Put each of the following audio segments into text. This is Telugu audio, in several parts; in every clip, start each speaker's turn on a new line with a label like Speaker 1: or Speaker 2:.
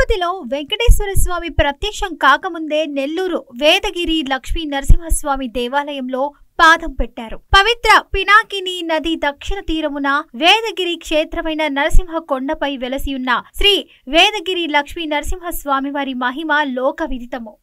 Speaker 1: తిరుపతిలో వెంకటేశ్వర స్వామి ప్రత్యక్షం కాకముందే నెల్లూరు వేదగిరి లక్ష్మీ నరసింహస్వామి దేవాలయంలో పాదం పెట్టారు. పవిత్ర పినాకిని నది దక్షిణ తీరమున వేదగిరి క్షేత్రమైన నరసింహ కొండపై వెలసియున్న శ్రీ వేదగిరి లక్ష్మీ నరసింహస్వామి వారి మహిమ లోక విదితము.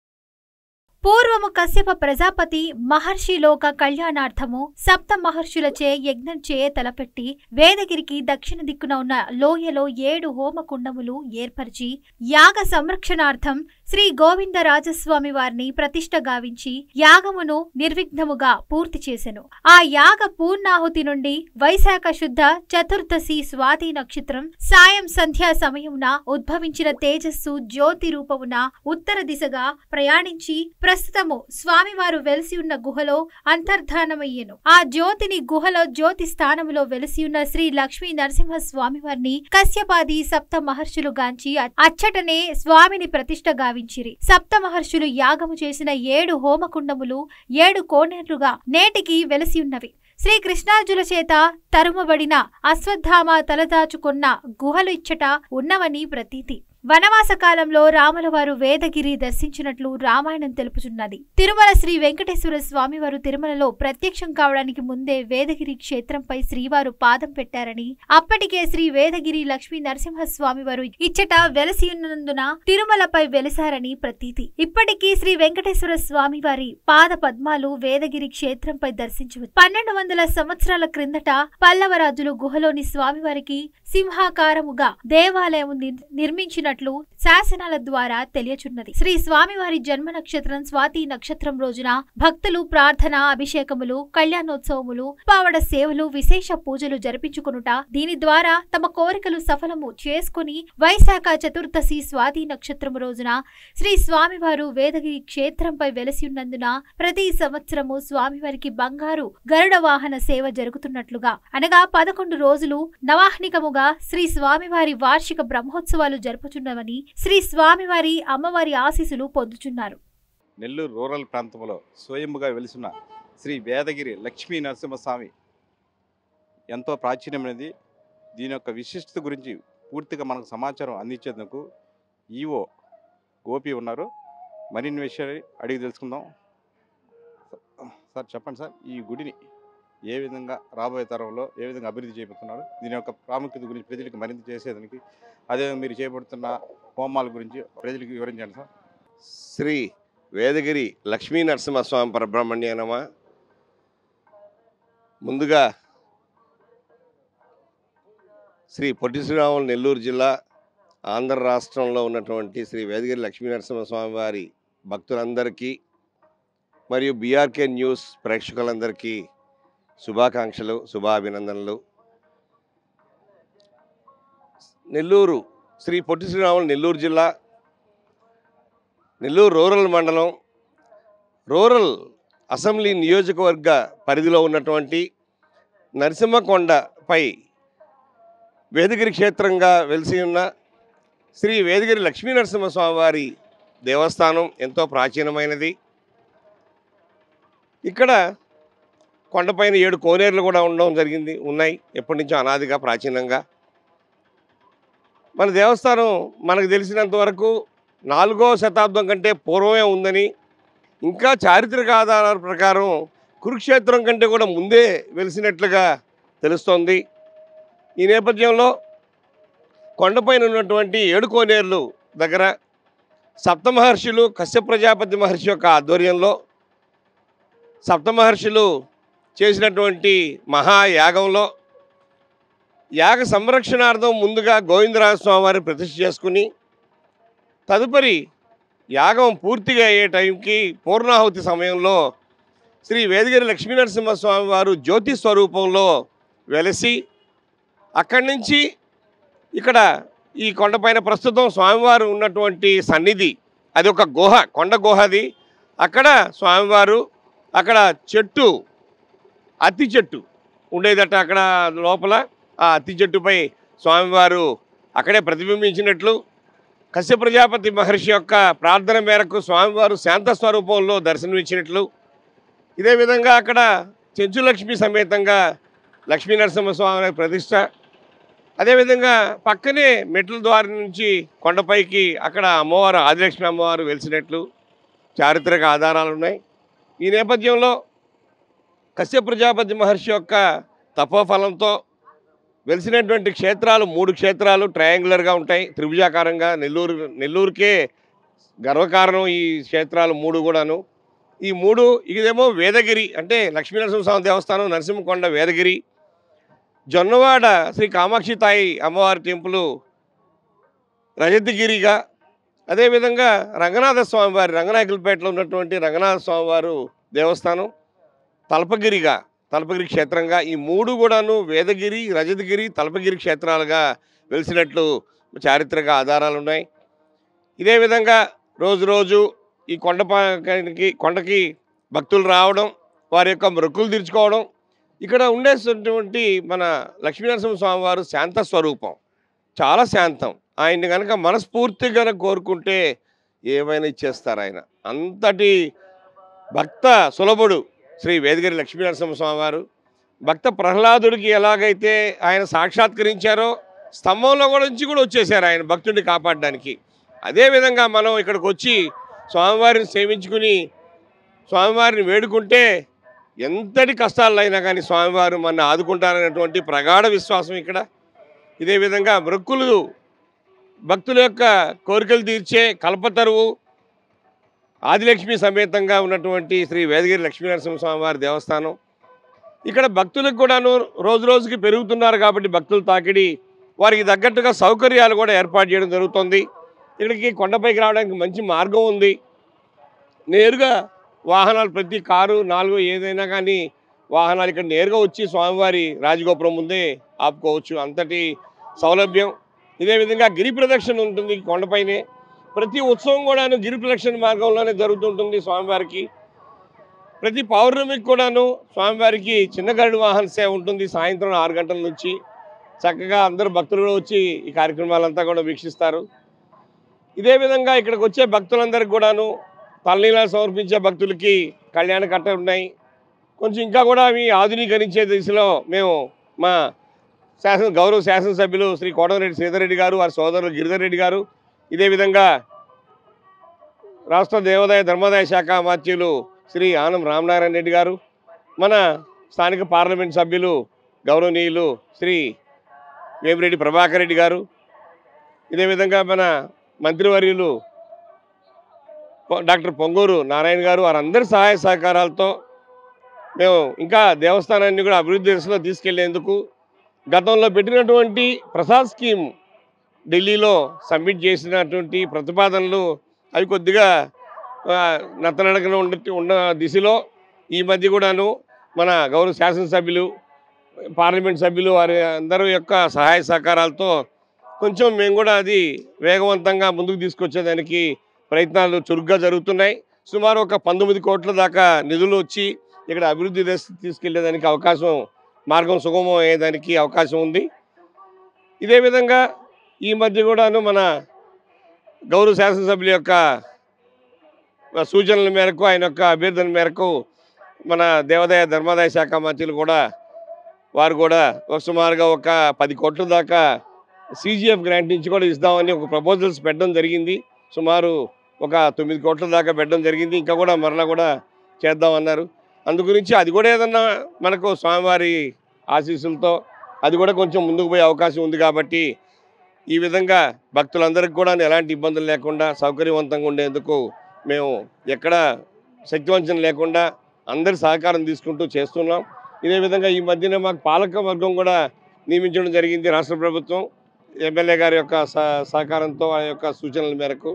Speaker 1: పూర్వము కశ్యప ప్రజాపతి మహర్షి లోక కళ్యాణార్థము సప్త మహర్షులచే యజ్ఞం చేయ తలపెట్టి వేదగిరికి దక్షిణ దిక్కున ఉన్న లోయలో 7 హోమకుండములు ఏర్పరిచి యాగ సంరక్షణార్థం శ్రీ గోవిందరాజస్వామి వారిని ప్రతిష్ఠ గావించి యాగమును నిర్విఘ్నముగా పూర్తి చేసెను. ఆ యాగ పూర్ణాహుతి నుండి వైశాఖ శుద్ధ చతుర్దశి స్వాతి నక్షత్రం సాయం సంధ్యా సమయమున ఉద్భవించిన తేజస్సు జ్యోతి రూపమున ఉత్తర దిశగా ప్రయాణించి ప్రస్తుతము స్వామివారు వెలిసి ఉన్న గుహలో అంతర్ధానమయ్యెను. ఆ జ్యోతిని గుహలో జ్యోతి స్థానములో వెలిసియున్న శ్రీ లక్ష్మీ నరసింహ స్వామివారిని కశ్యపాది సప్త మహర్షులు గాంచి అచ్చటనే స్వామిని ప్రతిష్ఠ గావించిరి. సప్త మహర్షులు యాగము చేసిన 7 హోమకుండములు 7 కోనేర్లుగా నేటికి వెలిసియున్నవి. శ్రీకృష్ణార్జుల చేత తరుమబడిన అశ్వత్థామ తలదాచుకున్న గుహలు ఇచ్చట ఉన్నవని ప్రతీతి. వనవాస కాలంలో రాముల వారు వేదగిరి దర్శించినట్లు రామాయణం తెలుపుచున్నది. తిరుమల శ్రీ వెంకటేశ్వర స్వామి వారు తిరుమలలో ప్రత్యక్షం కావడానికి ముందే వేదగిరి క్షేత్రంపై శ్రీవారు పాదం పెట్టారని, అప్పటికే శ్రీ వేదగిరి లక్ష్మీ నరసింహస్వామి వారు ఇచ్చట వెలసియున్నందున తిరుమలపై వెలిసారని ప్రతీతి. ఇప్పటికీ శ్రీ వెంకటేశ్వర స్వామి వారి పాద పద్మాలు వేదగిరి క్షేత్రంపై దర్శించవచ్చు. 1200 సంవత్సరాల క్రిందట పల్లవరాజులు గుహలోని స్వామివారికి సింహాకారముగా దేవాలయం నిర్మించిన శాసనాల ద్వారా తెలియచున్నది. శ్రీ స్వామివారి జన్మ నక్షత్రం స్వాతి నక్షత్రం రోజున భక్తులు ప్రార్థన, అభిషేకములు, కళ్యాణోత్సవములు, పావడ సేవలు, విశేష పూజలు జరిపించుకొనుట, దీని ద్వారా తమ కోరికలు సఫలము చేసుకుని వైశాఖ చతుర్దశి స్వాతి నక్షత్రము రోజున శ్రీ స్వామివారు వేదగిరి క్షేత్రంపై వెలసి ఉన్నందున ప్రతి సంవత్సరము స్వామివారికి బంగారు గరుడ వాహన సేవ జరుగుతున్నట్లుగా అనగా 11 రోజులు నవాహ్నికముగా శ్రీ స్వామివారి వార్షిక బ్రహ్మోత్సవాలు జరుపుచున్నారు. శ్రీ స్వామివారి అమ్మవారి ఆశీస్సులు పొందుచున్నారు.
Speaker 2: నెల్లూరు రూరల్ ప్రాంతంలో స్వయంగా వెలిసిన శ్రీ వేదగిరి లక్ష్మీ నరసింహస్వామి ఎంతో ప్రాచీనమైనది. దీని యొక్క విశిష్టత గురించి పూర్తిగా మనకు సమాచారం అందించేందుకు ఈవో గోపి ఉన్నారు. మరిన్ని విషయాలు అడిగి తెలుసుకుందాం. సార్ చెప్పండి సార్, ఈ గుడిని ఏ విధంగా రాబోయే తరంలో ఏ విధంగా అభివృద్ధి చేయబోతున్నారు, దీని యొక్క ప్రాముఖ్యత గురించి ప్రజలకు మరింత చేసేదానికి, అదే మీరు చేపడుతున్న హోమాల గురించి ప్రజలకు వివరించండి సార్.
Speaker 3: శ్రీ వేదగిరి లక్ష్మీ నరసింహస్వామి పరబ్రహ్మణ్య నమః. ముందుగా శ్రీ పొట్టి శ్రీరాములు నెల్లూరు జిల్లా ఆంధ్ర రాష్ట్రంలో ఉన్నటువంటి శ్రీ వేదగిరి లక్ష్మీ నరసింహస్వామి వారి భక్తులందరికీ మరియు బీఆర్కే న్యూస్ ప్రేక్షకులందరికీ శుభాకాంక్షలు, శుభాభినందనలు. నెల్లూరు శ్రీ పొట్టి శ్రీరాములు నెల్లూరు జిల్లా నెల్లూరు రూరల్ మండలం రూరల్ అసెంబ్లీ నియోజకవర్గ పరిధిలో ఉన్నటువంటి నరసింహకొండపై వేదగిరి క్షేత్రంగా వెలిసి ఉన్న శ్రీ వేదగిరి లక్ష్మీ నరసింహస్వామి వారి దేవస్థానం ఎంతో ప్రాచీనమైనది. ఇక్కడ కొండపైన 7 కోనేర్లు కూడా ఉన్నాయి. ఎప్పటి నుంచో అనాదిగా ప్రాచీనంగా మన దేవస్థానం మనకు తెలిసినంత వరకు 4వ శతాబ్దం కంటే పూర్వమే ఉందని, ఇంకా చారిత్రక ఆధారాల ప్రకారం కురుక్షేత్రం కంటే కూడా ముందే వెలిసినట్లుగా తెలుస్తోంది. ఈ నేపథ్యంలో కొండపైన ఉన్నటువంటి 7 కోనేర్లు దగ్గర సప్తమహర్షులు కశ్యప ప్రజాపతి మహర్షి యొక్క ఆధ్వర్యంలో సప్తమహర్షులు చేసినటువంటి మహాయాగంలో యాగ సంరక్షణార్థం ముందుగా గోవిందరాజస్వామి వారిని ప్రతిష్ఠ చేసుకుని, తదుపరి యాగం పూర్తిగా అయ్యే టైంకి పూర్ణాహుతి సమయంలో శ్రీ వేదగిరి లక్ష్మీ నరసింహస్వామి వారు జ్యోతి స్వరూపంలో వెలసి, అక్కడి నుంచి ఇక్కడ ఈ కొండపైన ప్రస్తుతం స్వామివారు ఉన్నటువంటి సన్నిధి, అది ఒక గుహ, కొండ గుహది. అక్కడ స్వామివారు అక్కడ చెట్టు, అత్తి చెట్టు ఉండేదట. అక్కడ లోపల ఆ అత్తి చెట్టుపై స్వామివారు అక్కడే ప్రతిబింబించినట్లు, కశ్యప ప్రజాపతి మహర్షి యొక్క ప్రార్థన మేరకు స్వామివారు శాంత స్వరూపంలో దర్శనమిచ్చినట్లు, ఇదే విధంగా అక్కడ చెంచులక్ష్మి సమేతంగా లక్ష్మీ నరసింహస్వామి ప్రతిష్ట, అదేవిధంగా పక్కనే మెట్ల ద్వారం నుంచి కొండపైకి అక్కడ అమ్మవారు ఆదిలక్ష్మి అమ్మవారు వెలిసినట్లు చారిత్రక ఆధారాలు ఉన్నాయి. ఈ నేపథ్యంలో కశ్యప ప్రజాపతి మహర్షి యొక్క తపోఫలంతో వెలిసినటువంటి క్షేత్రాలు 3 క్షేత్రాలు ట్రయాంగులర్గా ఉంటాయి, త్రిభుజాకారంగా. నెల్లూరుకే గర్వకారణం ఈ క్షేత్రాలు 3 కూడాను. ఈ 3 ఇదేమో వేదగిరి అంటే లక్ష్మీనరసింహస్వామి దేవస్థానం, నరసింహకొండ వేదగిరి, జొన్నవాడ శ్రీ కామాక్షి తాయి అమ్మవారి టెంపుల్ రజతగిరిగా, అదేవిధంగా రంగనాథ స్వామివారి రంగనాయకులపేటలో ఉన్నటువంటి రంగనాథ స్వామివారు దేవస్థానం తలపగిరి క్షేత్రంగా, ఈ 3 కూడాను వేదగిరి, రజతగిరి, తలపగిరి క్షేత్రాలుగా వెలిసినట్లు చారిత్రక ఆధారాలు ఉన్నాయి. ఇదే విధంగా రోజు ఈ కొండకి భక్తులు రావడం, వారి యొక్క మొక్కులు తీర్చుకోవడం. ఇక్కడ ఉండేటువంటి మన లక్ష్మీనరసింహ స్వామివారు శాంత స్వరూపం, చాలా శాంతం. ఆయన్ని కనుక మనస్ఫూర్తిగా కోరుకుంటే ఏమైనా ఇచ్చేస్తారు ఆయన. అంతటి భక్త సులభుడు శ్రీ వేదగిరి లక్ష్మీనరసింహ స్వామివారు. భక్త ప్రహ్లాదుడికి ఎలాగైతే ఆయన సాక్షాత్కరించారో స్తంభంలో నుంచి కూడా వచ్చేసారు ఆయన భక్తుడిని కాపాడడానికి. అదేవిధంగా మనం ఇక్కడికి వచ్చి స్వామివారిని సేవించుకుని స్వామివారిని వేడుకుంటే ఎంతటి కష్టాలైనా కానీ స్వామివారు మన ఆదుకుంటారనేటువంటి ప్రగాఢ విశ్వాసం ఇక్కడ. ఇదే విధంగా మొక్కులు భక్తుల యొక్క కోరికలు తీర్చే కల్పతరువు ఆదిలక్ష్మి సమేతంగా ఉన్నటువంటి శ్రీ వేదగిరి లక్ష్మీనరసింహ స్వామివారి దేవస్థానం. ఇక్కడ భక్తులకు కూడాను రోజుకి పెరుగుతున్నారు కాబట్టి భక్తులు తాకిడి, వారికి తగ్గట్టుగా సౌకర్యాలు కూడా ఏర్పాటు చేయడం జరుగుతుంది. ఇక్కడికి కొండపైకి రావడానికి మంచి మార్గం ఉంది. నేరుగా వాహనాలు ప్రతి కారు 4 ఏదైనా కానీ వాహనాలు ఇక్కడ నేరుగా వచ్చి స్వామివారి రాజగోపురం ముందే ఆపుకోవచ్చు, అంతటి సౌలభ్యం. ఇదే విధంగా గిరి ప్రదక్షిణ ఉంటుంది కొండపైనే. ప్రతి ఉత్సవం కూడాను గిరి ప్రదక్షిణ మార్గంలోనే జరుగుతుంటుంది స్వామివారికి. ప్రతి పౌర్ణమికి కూడాను స్వామివారికి చిన్న గరుడ వాహన సేవ ఉంటుంది సాయంత్రం 6 గంటల నుంచి. చక్కగా అందరూ భక్తులు కూడా వచ్చి ఈ కార్యక్రమాలంతా కూడా వీక్షిస్తారు. ఇదే విధంగా ఇక్కడికి వచ్చే భక్తులందరికీ కూడాను తలనీలాలు సమర్పించే భక్తులకి కళ్యాణ కట్టలు ఉన్నాయి. కొంచెం ఇంకా కూడా అవి ఆధునీకరించే దిశలో మేము మా గౌరవ శాసనసభ్యులు శ్రీ కోటమిరెడ్డి శ్రీధర్ గారు, వారి సోదరులు గిరిధర్ రెడ్డి గారు, ఇదే విధంగా రాష్ట్ర దేవాదాయ ధర్మాదాయ శాఖ మంత్రులు శ్రీ ఆనం రామనారాయణ రెడ్డి గారు, మన స్థానిక పార్లమెంట్ సభ్యులు గౌరవనీయులు శ్రీ వేమిరెడ్డి ప్రభాకర్ రెడ్డి గారు, ఇదే విధంగా మన మంత్రివర్యులు డాక్టర్ పొంగూరు నారాయణ గారు, వారందరి సహాయ సహకారాలతో మేము ఇంకా దేవస్థానాన్ని కూడా అభివృద్ధి దిశలో తీసుకెళ్లేందుకు గతంలో పెట్టినటువంటి ప్రసాద్ స్కీమ్ ఢిల్లీలో సబ్మిట్ చేసినటువంటి ప్రతిపాదనలు అవి కొద్దిగా నత్తనడకన ఉన్న దిశలో ఈ మధ్య కూడాను మన గౌరవ శాసనసభ్యులు, పార్లమెంట్ సభ్యులు వారి అందరి యొక్క సహాయ సహకారాలతో కొంచెం మేము కూడా అది వేగవంతంగా ముందుకు తీసుకొచ్చేదానికి ప్రయత్నాలు చురుగ్గా జరుగుతున్నాయి. సుమారు ఒక 19 కోట్ల దాకా నిధులు వచ్చి ఇక్కడ అభివృద్ధి తీసుకెళ్లేదానికి మార్గం సుగమం అయ్యేదానికి అవకాశం ఉంది. ఇదే విధంగా ఈ మధ్య కూడాను మన గౌరవ శాసనసభ్యుల యొక్క సూచనల మేరకు, ఆయన యొక్క అభ్యర్థన మేరకు మన దేవాదాయ ధర్మాదాయ శాఖ మంత్రులు కూడా వారు కూడా సుమారుగా ఒక 10 కోట్ల దాకా CGF గ్రాంట్ నుంచి కూడా ఇస్తామని ఒక ప్రపోజల్స్ పెట్టడం జరిగింది. సుమారు ఒక 9 కోట్ల దాకా పెట్టడం జరిగింది. ఇంకా కూడా మరలా కూడా చేద్దామన్నారు. అందుగురించి అది కూడా ఏదన్నా మనకు స్వామివారి ఆశీస్సులతో అది కూడా కొంచెం ముందుకు పోయే అవకాశం ఉంది. కాబట్టి ఈ విధంగా భక్తులందరికీ కూడా ఎలాంటి ఇబ్బందులు లేకుండా సౌకర్యవంతంగా ఉండేందుకు మేము ఎక్కడ శక్తివంచన లేకుండా అందరి సహకారం తీసుకుంటూ చేస్తున్నాం. ఇదే విధంగా ఈ మధ్యన మాకు పాలక వర్గం కూడా నియమించడం జరిగింది. రాష్ట్ర ప్రభుత్వం ఎమ్మెల్యే గారి యొక్క సహకారంతో ఆ యొక్క సూచనల మేరకు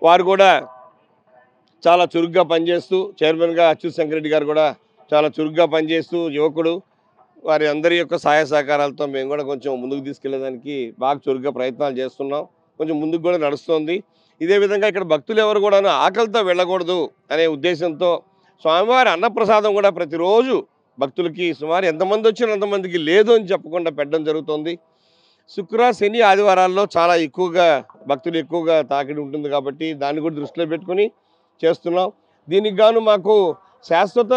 Speaker 3: వారు కూడా చాలా చురుగ్గా పనిచేస్తూ, చైర్మన్గా అచ్యుత్ శంకర్ రెడ్డి గారు కూడా చాలా చురుగ్గా పనిచేస్తూ యువకుడు, వారి అందరి యొక్క సహాయ సహకారాలతో మేము కూడా కొంచెం ముందుకు తీసుకెళ్లేదానికి బాగా చురుగ్గా ప్రయత్నాలు చేస్తున్నాం. కొంచెం ముందుకు కూడా నడుస్తుంది. ఇదే విధంగా ఇక్కడ భక్తులు ఎవరు కూడా ఆకలితో వెళ్ళకూడదు అనే ఉద్దేశంతో స్వామివారి అన్నప్రసాదం కూడా ప్రతిరోజు భక్తులకి సుమారు ఎంతమంది వచ్చినా అంతమందికి లేదు అని చెప్పకుండా పెట్టడం జరుగుతుంది. శుక్ర, శని, ఆదివారాల్లో చాలా ఎక్కువగా భక్తులు ఎక్కువగా తాకిడి ఉంటుంది కాబట్టి దాన్ని కూడా దృష్టిలో పెట్టుకుని చేస్తున్నాం. దీనికి గాను మాకు శాశ్వత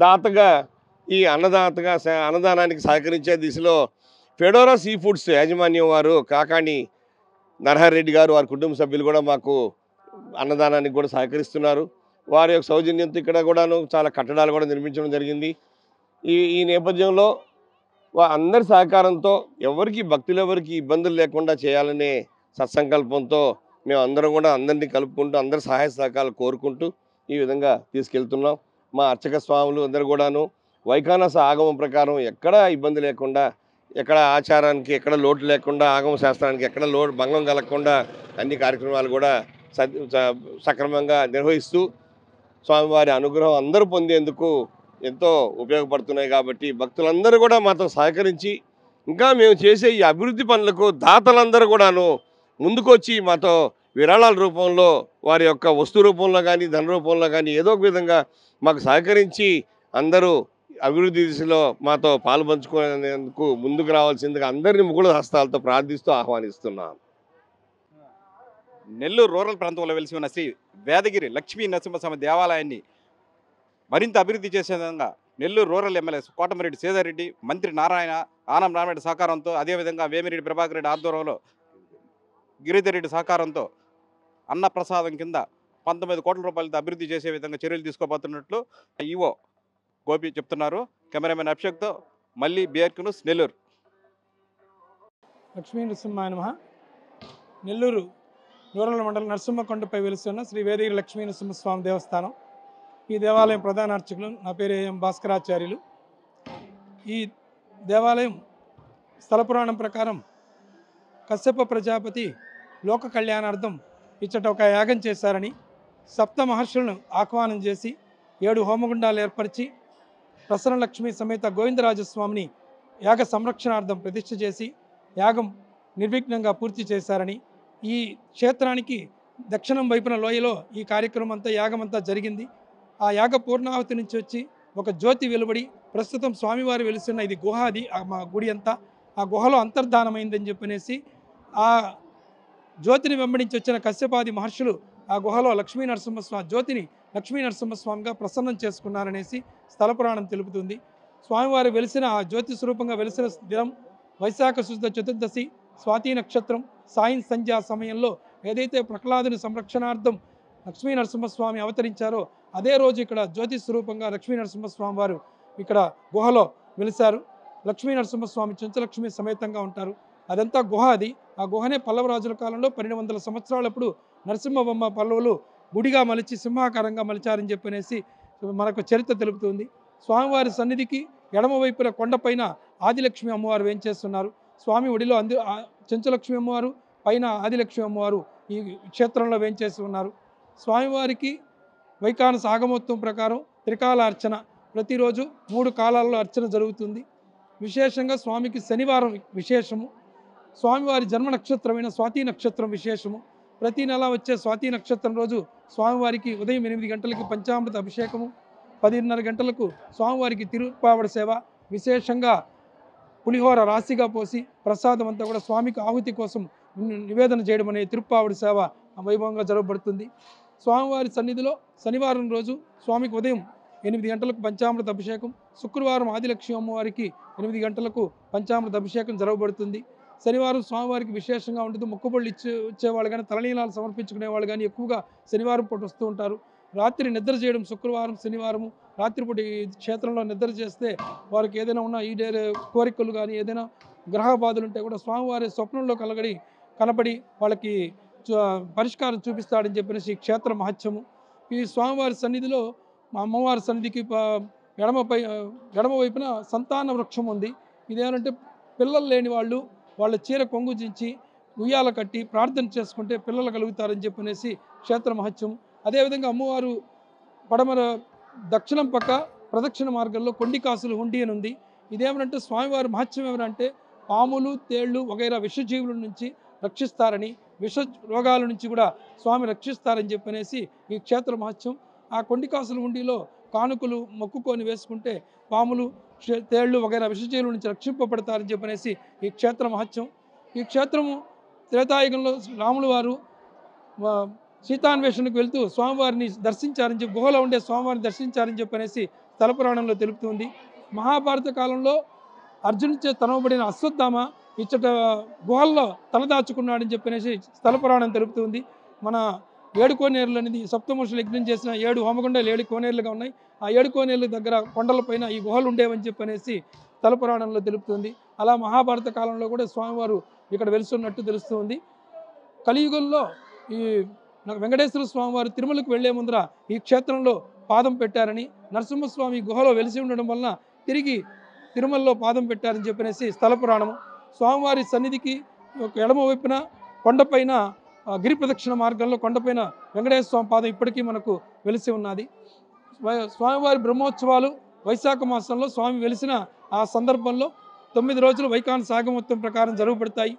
Speaker 3: దాతగా ఈ అన్నదానానికి సహకరించే దిశలో ఫెడోరా సీ ఫుడ్స్ యాజమాన్యం వారు కాకాణి నరహరి రెడ్డి గారు వారి కుటుంబ సభ్యులు కూడా మాకు అన్నదానానికి కూడా సహకరిస్తున్నారు. వారి యొక్క సౌజన్యంతో ఇక్కడ కూడాను చాలా కట్టడాలు కూడా నిర్మించడం జరిగింది. ఈ నేపథ్యంలో అందరి సహకారంతో భక్తులు ఎవరికి ఇబ్బందులు లేకుండా చేయాలనే సత్సంకల్పంతో మేము అందరం కూడా అందరినీ కలుపుకుంటూ అందరి సహాయ సహకారాలు కోరుకుంటూ ఈ విధంగా తీసుకెళ్తున్నాం. మా అర్చక స్వాములు అందరూ కూడాను వైఖానస ఆగమం ప్రకారం ఎక్కడా ఇబ్బంది లేకుండా, ఎక్కడ ఆచారానికి ఎక్కడ లోటు లేకుండా, ఆగమ శాస్త్రానికి ఎక్కడ భంగం కలగకుండా అన్ని కార్యక్రమాలు కూడా సక్రమంగా నిర్వహిస్తూ స్వామివారి అనుగ్రహం అందరూ పొందేందుకు ఎంతో ఉపయోగపడుతున్నాయి. కాబట్టి భక్తులందరూ కూడా మాతో సహకరించి ఇంకా మేము చేసే ఈ అభివృద్ధి పనులకు దాతలందరూ కూడాను ముందుకొచ్చి మాతో విరాళాల రూపంలో, వారి యొక్క వస్తు రూపంలో కానీ ధన రూపంలో కానీ ఏదో ఒక విధంగా మాకు సహకరించి అందరూ అభివృద్ధి దిశలో మాతో పాల్పంచుకునేందుకు ముందుకు రావాల్సిందిగా అందరినీ ముగుళ హస్తాలతో ప్రార్థిస్తూ ఆహ్వానిస్తున్నాం.
Speaker 2: నెల్లూరు రూరల్ ప్రాంతంలో వెలిసి ఉన్న శ్రీ వేదగిరి లక్ష్మీ నరసింహస్వామి దేవాలయాన్ని మరింత అభివృద్ధి చేసే విధంగా నెల్లూరు రూరల్ ఎమ్మెల్యే కోటమిరెడ్డి శ్రీధర్, మంత్రి ఆనం నారాయణ సహకారంతో, అదేవిధంగా వేమిరెడ్డి ప్రభాకర్ రెడ్డి ఆధ్వర్యంలో గిరిధర్ రెడ్డి సహకారంతో అన్నప్రసాదం కింద 19 కోట్ల రూపాయలతో అభివృద్ధి చేసే విధంగా చర్యలు తీసుకోబోతున్నట్లు ఈవో గోపి చెప్తున్నారు. కెమెరామెన్ అభిషేక్తో మళ్ళీ BRK న్యూస్, నెల్లూరు.
Speaker 4: లక్ష్మీ నరసింహాయ నమః. నెల్లూరు రూరల్ మండలం నరసింహకొండపై వెలుస్తున్న శ్రీ వేదగిరి లక్ష్మీ నరసింహస్వామి దేవస్థానం. ఈ దేవాలయం ప్రధాన అర్చకులు నా పేరు AM భాస్కరాచార్యులు. ఈ దేవాలయం స్థల పురాణం ప్రకారం కశ్యప ప్రజాపతి లోక కళ్యాణార్థం ఇచ్చట ఒక యాగం చేశారని, సప్త మహర్షులను ఆహ్వానం చేసి 7 హోమగుండాలు ఏర్పరిచి ప్రసన్నలక్ష్మి సమేత గోవిందరాజస్వామిని యాగ సంరక్షణార్థం ప్రతిష్ఠ చేసి యాగం నిర్విఘ్నంగా పూర్తి చేశారని, ఈ క్షేత్రానికి దక్షిణం వైపున లోయలో ఈ కార్యక్రమం అంతా యాగం అంతా జరిగింది. ఆ యాగ పూర్ణాహుతి నుంచి వచ్చి ఒక జ్యోతి వెలువడి ప్రస్తుతం స్వామివారు వెలుస్తున్న ఇది గుహాది మా గుడి అంతా ఆ గుహలో అంతర్ధానమైందని చెప్పనేసి ఆ జ్యోతిని వెంబడించి వచ్చిన కశ్యపాది మహర్షులు ఆ గుహలో లక్ష్మీ నరసింహస్వామిగా ప్రసన్నం చేసుకున్నారనేసి స్థల పురాణం తెలుపుతుంది. స్వామివారు వెలిసిన ఆ జ్యోతి స్వరూపంగా వెలిసిన దినం వైశాఖ శుద్ధ చతుర్దశి స్వాతి నక్షత్రం సాయం సంధ్యా సమయంలో ఏదైతే ప్రహ్లాదుని సంరక్షణార్థం లక్ష్మీ నరసింహస్వామి అవతరించారో అదే రోజు ఇక్కడ జ్యోతి స్వరూపంగా లక్ష్మీ నరసింహస్వామి వారు ఇక్కడ గుహలో వెలిశారు. లక్ష్మీ నరసింహస్వామి చెంచలక్ష్మి సమేతంగా ఉంటారు. అదంతా గుహ. అది ఆ గుహనే పల్లవరాజుల కాలంలో 1200 సంవత్సరాలప్పుడు నరసింహబొమ్మ పల్లవులు గుడిగా మలిచి సింహాకారంగా మలిచారని చెప్పనేసి మనకు చరిత్ర తెలుపుతుంది. స్వామివారి సన్నిధికి ఎడమవైపున కొండపైన ఆదిలక్ష్మి అమ్మవారు వేంచేస్తున్నారు. స్వామి ఒడిలో చెంచులక్ష్మి అమ్మవారు, పైన ఆదిలక్ష్మి అమ్మవారు ఈ క్షేత్రంలో వేంచేసి ఉన్నారు. స్వామివారికి వైఖానస ఆగమోత్వం ప్రకారం త్రికాల అర్చన ప్రతిరోజు 3 కాలాల్లో అర్చన జరుగుతుంది. విశేషంగా స్వామికి శనివారం విశేషము, స్వామివారి జన్మ నక్షత్రమైన స్వాతి నక్షత్రం విశేషము. ప్రతి నెల వచ్చే స్వాతి నక్షత్రం రోజు స్వామివారికి ఉదయం 8 గంటలకి పంచామృత అభిషేకము, 10:30 గంటలకు స్వామివారికి తిరుప్పావడ సేవ, విశేషంగా పులిహోర రాశిగా పోసి ప్రసాదం అంతా కూడా స్వామికి ఆహుతి కోసం నివేదన చేయడం అనే తిరుప్పావడి సేవ వైభవంగా జరగబడుతుంది. స్వామివారి సన్నిధిలో శనివారం రోజు స్వామికి ఉదయం 8 గంటలకు పంచామృత అభిషేకం, శుక్రవారం ఆదిలక్ష్మి అమ్మవారికి 8 గంటలకు పంచామృత అభిషేకం జరగబడుతుంది. శనివారం స్వామివారికి విశేషంగా ఉంటుంది. మొక్కుబళ్ళు ఇచ్చేవాళ్ళు కానీ తలనీలాలు సమర్పించుకునేవాళ్ళు కానీ ఎక్కువగా శనివారం పూట వస్తూ ఉంటారు. రాత్రి నిద్ర చేయడం శుక్రవారం శనివారము రాత్రిపూట ఈ క్షేత్రంలో నిద్ర చేస్తే వారికి ఏదైనా ఉన్న ఈ కోరికలు కానీ ఏదైనా గ్రహ బాధలు ఉంటే కూడా స్వామివారి స్వప్నంలో కనబడి వాళ్ళకి పరిష్కారం చూపిస్తాడని చెప్పేసి ఈ క్షేత్ర మహత్యము. ఈ స్వామివారి సన్నిధిలో మా అమ్మవారి సన్నిధికి ఎడమ వైపున సంతాన వృక్షం ఉంది. ఇదేమంటే పిల్లలు లేని వాళ్ళు వాళ్ళ చీర కొంగుజించి ఉయ్యాల కట్టి ప్రార్థన చేసుకుంటే పిల్లలు కలుగుతారని చెప్పనేసి క్షేత్ర మహత్యం. అదేవిధంగా అమ్మవారు పడమర దక్షిణం పక్క ప్రదక్షిణ మార్గంలో కొండికాసులు హుండి అని ఉంది. ఇదేమనంటే స్వామివారి మహత్యం ఏమనంటే పాములు, తేళ్లు వగైరా విషజీవుల నుంచి రక్షిస్తారని, విష రోగాల నుంచి కూడా స్వామి రక్షిస్తారని చెప్పనేసి ఈ క్షేత్ర మహత్యం. ఆ కొండికాసుల హుండిలో కానుకలు మొక్కుకొని వేసుకుంటే పాములు, తేళ్లు వగైరా విషజీవుల నుంచి రక్షింపబడతారని చెప్పనేసి ఈ క్షేత్ర మహత్యం. ఈ క్షేత్రము త్రేతాయుగంలో రాములు వారు సీతాన్వేషణకు వెళ్తూ స్వామివారిని దర్శించారని చెప్పి గుహలో ఉండే స్వామివారిని దర్శించారని చెప్పనేసి స్థల పురాణంలో తెలుపుతుంది. మహాభారత కాలంలో అర్జునుచే తనవబడిన అశ్వత్థామ ఇచ్చట గుహల్లో తలదాచుకున్నాడని చెప్పనేసి స్థల పురాణం తెలుపుతుంది. మన 7 కోనేరులు అనేది సప్తమూర్షులు యజ్ఞం చేసిన 7 హోమగుండాలు 7 కోనేరులుగా ఉన్నాయి. ఆ 7 కోనేరుల దగ్గర కొండలపైన ఈ గుహలు ఉండేవని చెప్పనేసి స్థల పురాణంలో తెలుపుతుంది. అలా మహాభారత కాలంలో కూడా స్వామివారు ఇక్కడ వెలుస్తున్నట్టు తెలుస్తుంది. కలియుగంలో ఈ వెంకటేశ్వర స్వామివారు తిరుమలకు వెళ్లే ముందర ఈ క్షేత్రంలో పాదం పెట్టారని, నరసింహస్వామి గుహలో వెలిసి ఉండడం వలన తిరిగి తిరుమలలో పాదం పెట్టారని చెప్పనేసి స్థల పురాణము. స్వామివారి సన్నిధికి ఒక ఎడమ వైపున కొండపైన గిరి ప్రదక్షిణ మార్గంలో కొండపైన వెంకటేశ్వర స్వామి పాదం ఇప్పటికీ మనకు వెలిసి ఉన్నది. స్వామివారి బ్రహ్మోత్సవాలు వైశాఖ మాసంలో స్వామి వెలిసిన ఆ సందర్భంలో 9 రోజులు వైఖాన సాగమోత్సవం ప్రకారం జరుగుబడతాయి.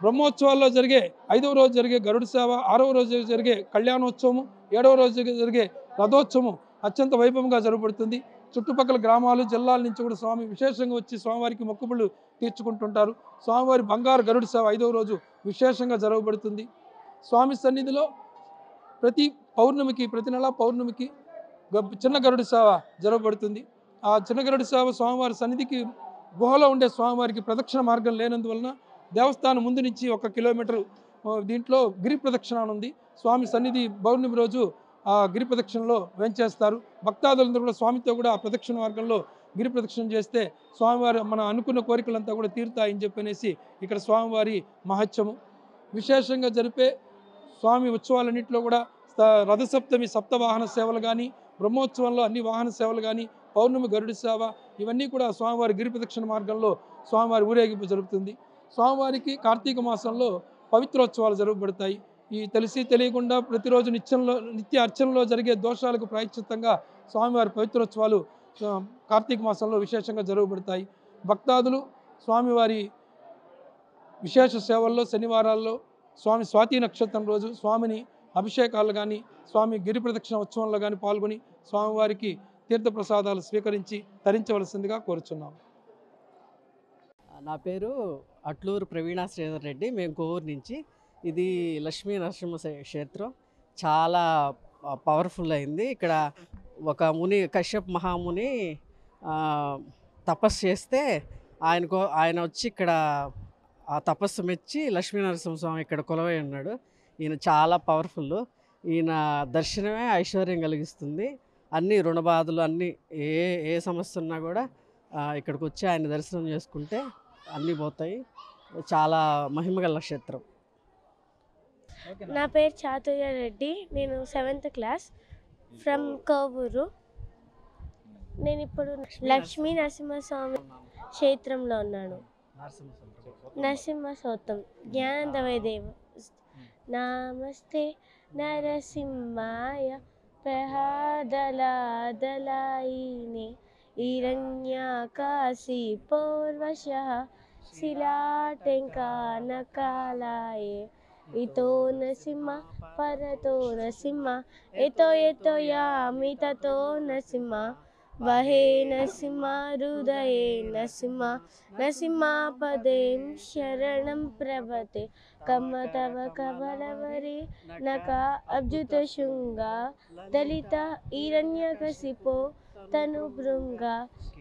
Speaker 4: బ్రహ్మోత్సవాల్లో జరిగే 5వ రోజు జరిగే గరుడ సేవ, 6వ రోజు జరిగే కళ్యాణోత్సవము, 7వ రోజు జరిగే రథోత్సవం అత్యంత వైభవంగా జరుగుబడుతుంది. చుట్టుపక్కల గ్రామాలు జిల్లాల నుంచి కూడా స్వామి విశేషంగా వచ్చి స్వామివారికి మొక్కుబళ్ళు తీర్చుకుంటుంటారు. స్వామివారి బంగారు గరుడ సేవ 5వ రోజు విశేషంగా జరగబడుతుంది. స్వామి సన్నిధిలో ప్రతి పౌర్ణమికి, ప్రతి నెల పౌర్ణమికి చిన్న గరుడ సేవ జరగబడుతుంది. ఆ చిన్న గరుడ సేవ స్వామివారి సన్నిధికి గుహలో ఉండే స్వామివారికి ప్రదక్షిణ మార్గం లేనందువలన దేవస్థానం ముందు నుంచి 1 కిలోమీటర్ దీంట్లో గిరి ప్రదక్షిణ ఉంది. స్వామి సన్నిధి పౌర్ణమి రోజు ఆ గిరి ప్రదక్షిణలో వేంచేస్తారు. భక్తాదులందరూ కూడా స్వామితో కూడా ఆ ప్రదక్షిణ మార్గంలో గిరి ప్రదక్షిణ చేస్తే స్వామివారి మన అనుకున్న కోరికలంతా కూడా తీరుతాయని చెప్పనేసి ఇక్కడ స్వామివారి మహత్యము. విశేషంగా జరిపే స్వామి ఉత్సవాలన్నింటిలో కూడా రథసప్తమి సప్తవాహన సేవలు కానీ, బ్రహ్మోత్సవంలో అన్ని వాహన సేవలు కానీ, పౌర్ణమి గరుడ సేవ ఇవన్నీ కూడా స్వామివారి గిరి ప్రదక్షిణ మార్గంలో స్వామివారి ఊరేగింపు జరుగుతుంది. స్వామివారికి కార్తీక మాసంలో పవిత్రోత్సవాలు జరగబడతాయి. ఈ తెలిసి తెలియకుండా ప్రతిరోజు నిత్య అర్చనలో జరిగే దోషాలకు ప్రాయశ్చిత్తంగా స్వామివారి పవిత్రోత్సవాలు కార్తీక మాసంలో విశేషంగా జరగబడతాయి. భక్తాదులు స్వామివారి విశేష సేవల్లో శనివారాల్లో స్వామి స్వాతి నక్షత్రం రోజు స్వామిని అభిషేకాలు కానీ, స్వామి గిరి ప్రదక్షిణ ఉత్సవంలో కానీ పాల్గొని స్వామివారికి తీర్థప్రసాదాలు స్వీకరించి తరించవలసిందిగా కోరుచున్నాం.
Speaker 5: నా పేరు అట్లూరు ప్రవీణ శ్రీధర్ రెడ్డి. మేము కోవూరు నుంచి. ఇది లక్ష్మీ నరసింహ క్షేత్రం చాలా పవర్ఫుల్ అయింది. ఇక్కడ ఒక ముని కశ్యప్ మహాముని తపస్సు చేస్తే ఆయన వచ్చి ఇక్కడ ఆ తపస్సు మెచ్చి లక్ష్మీ నరసింహస్వామి ఇక్కడ కొలువై ఉన్నాడు. ఈయన చాలా పవర్ఫుల్. ఈయన దర్శనమే ఐశ్వర్యం కలిగిస్తుంది. అన్ని రుణబాధలు అన్నీ ఏ సమస్య ఉన్నా కూడా ఇక్కడికి వచ్చి ఆయన దర్శనం చేసుకుంటే అన్నీ పోతాయి. చాలా మహిమగల క్షేత్రం.
Speaker 6: నా పేరు చాతుర్య రెడ్డి. నేను 7th క్లాస్ ఫ్రమ్ కోవూరు. నేను ఇప్పుడు లక్ష్మీ నరసింహస్వామి క్షేత్రంలో ఉన్నాను. నరసింహ స్తోత్రం జ్ఞానందమయ దేవ. నమస్తే నరసింహాయ ప్రహదలాదలాయినే హిరణ్యాకాశి పూర్వశః శిలాటంకానకాలాయే ఇతో నరసింహ పరతో నరసింహ ఎతో యామి తతో నరసింహ వహే నరసింహ హృదయే నరసింహ నరసింహపదే శరణం ప్రవతే కమ్మ తవ కవలవరే నక అబ్జుత శృంగ దళిత హిరణ్యకశిపో తను భృంగ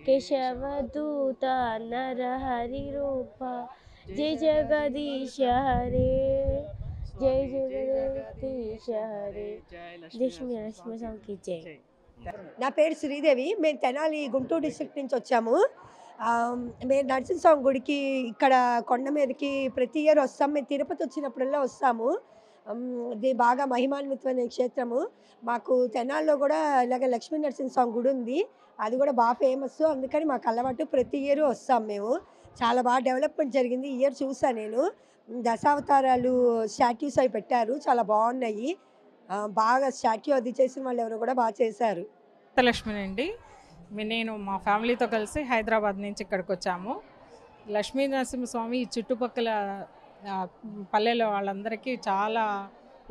Speaker 6: కేశవదూత నరహరి రూప జయ జగదీశ హరే జయ జగదీశ హరే. లక్ష్మీ నరసింహస్వామికి జై.
Speaker 7: నా పేరు శ్రీదేవి. మేము తెనాలి గుంటూరు డిస్ట్రిక్ట్ నుంచి వచ్చాము. మేము నరసింహస్వామి గుడికి ఇక్కడ కొండ మీదకి ప్రతి ఇయర్ వస్తాం. మేము తిరుపతి వచ్చినప్పుడల్లా వస్తాము. ఇది బాగా మహిమాన్వితమైన క్షేత్రము. మాకు తెనాల్లో కూడా ఇలాగ లక్ష్మీ నరసింహస్వామి గుడి ఉంది. అది కూడా బాగా ఫేమస్. అందుకని మాకు అలవాటు, ప్రతి ఇయర్ వస్తాం మేము. చాలా బాగా డెవలప్మెంట్ జరిగింది. ఈ ఇయర్ చూసాను నేను. దశావతారాలు స్టాట్యూస్ అవి పెట్టారు, చాలా బాగున్నాయి. బాగా స్టాట్యూ అది చేసిన వాళ్ళు ఎవరు కూడా బాగా చేశారు.
Speaker 8: లక్ష్మీ అండి. నేను మా ఫ్యామిలీతో కలిసి హైదరాబాద్ నుంచి ఇక్కడికి వచ్చాము. లక్ష్మీ నరసింహస్వామి ఈ చుట్టుపక్కల పల్లెల వాళ్ళందరికీ చాలా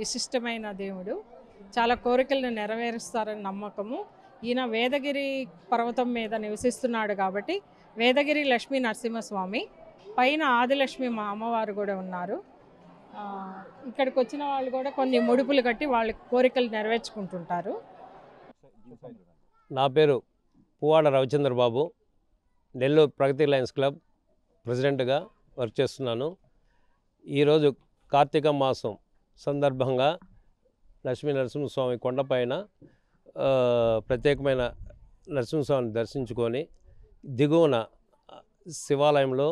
Speaker 8: విశిష్టమైన దేవుడు. చాలా కోరికలను నెరవేరుస్తారని నమ్మకము. ఈయన వేదగిరి పర్వతం మీద నివసిస్తున్నాడు కాబట్టి వేదగిరి లక్ష్మీ నరసింహస్వామి. పైన ఆదిలక్ష్మి మా అమ్మవారు కూడా ఉన్నారు. ఇక్కడికి వచ్చిన వాళ్ళు కూడా కొన్ని ముడుపులు కట్టి వాళ్ళ కోరికలు నెరవేర్చుకుంటుంటారు.
Speaker 9: నా పేరు పువ్వాడ రవిచంద్రబాబు. నెల్లూరు ప్రగతి లయన్స్ క్లబ్ ప్రెసిడెంట్గా వర్క్ చేస్తున్నాను. ఈరోజు కార్తీక మాసం సందర్భంగా లక్ష్మీ నరసింహస్వామి కొండపైన ప్రత్యేకమైన నరసింహస్వామిని దర్శించుకొని దిగువన శివాలయంలో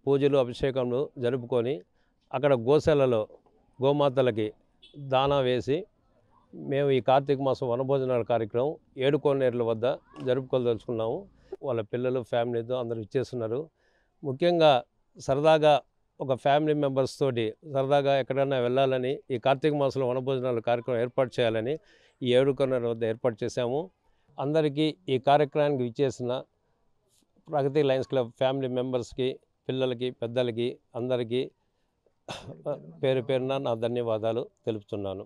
Speaker 9: పూజలు అభిషేకములు జరుపుకొని అక్కడ గోశాలలో గోమాతలకి దానా వేసి మేము ఈ కార్తీక మాసం వనభోజనాల కార్యక్రమం ఏడుకోనేరుల వద్ద జరుపుకోదలుచుకున్నాము. వాళ్ళ పిల్లలు ఫ్యామిలీతో అందరూ ఇచ్చేస్తున్నారు. ముఖ్యంగా సరదాగా ఒక ఫ్యామిలీ మెంబర్స్ తోటి సరదాగా ఎక్కడైనా వెళ్ళాలని ఈ కార్తీక మాసంలో వనభోజనాల కార్యక్రమం ఏర్పాటు చేయాలని ఈ ఏడుకోనేరుల వద్ద ఏర్పాటు చేశాము. అందరికీ ఈ కార్యక్రమానికి విచ్చేసిన ప్రగతి లయన్స్ క్లబ్ ఫ్యామిలీ మెంబర్స్కి, పిల్లలకి, పెద్దలకి అందరికీ పేరు పేరున నా ధన్యవాదాలు తెలుపుతున్నాను.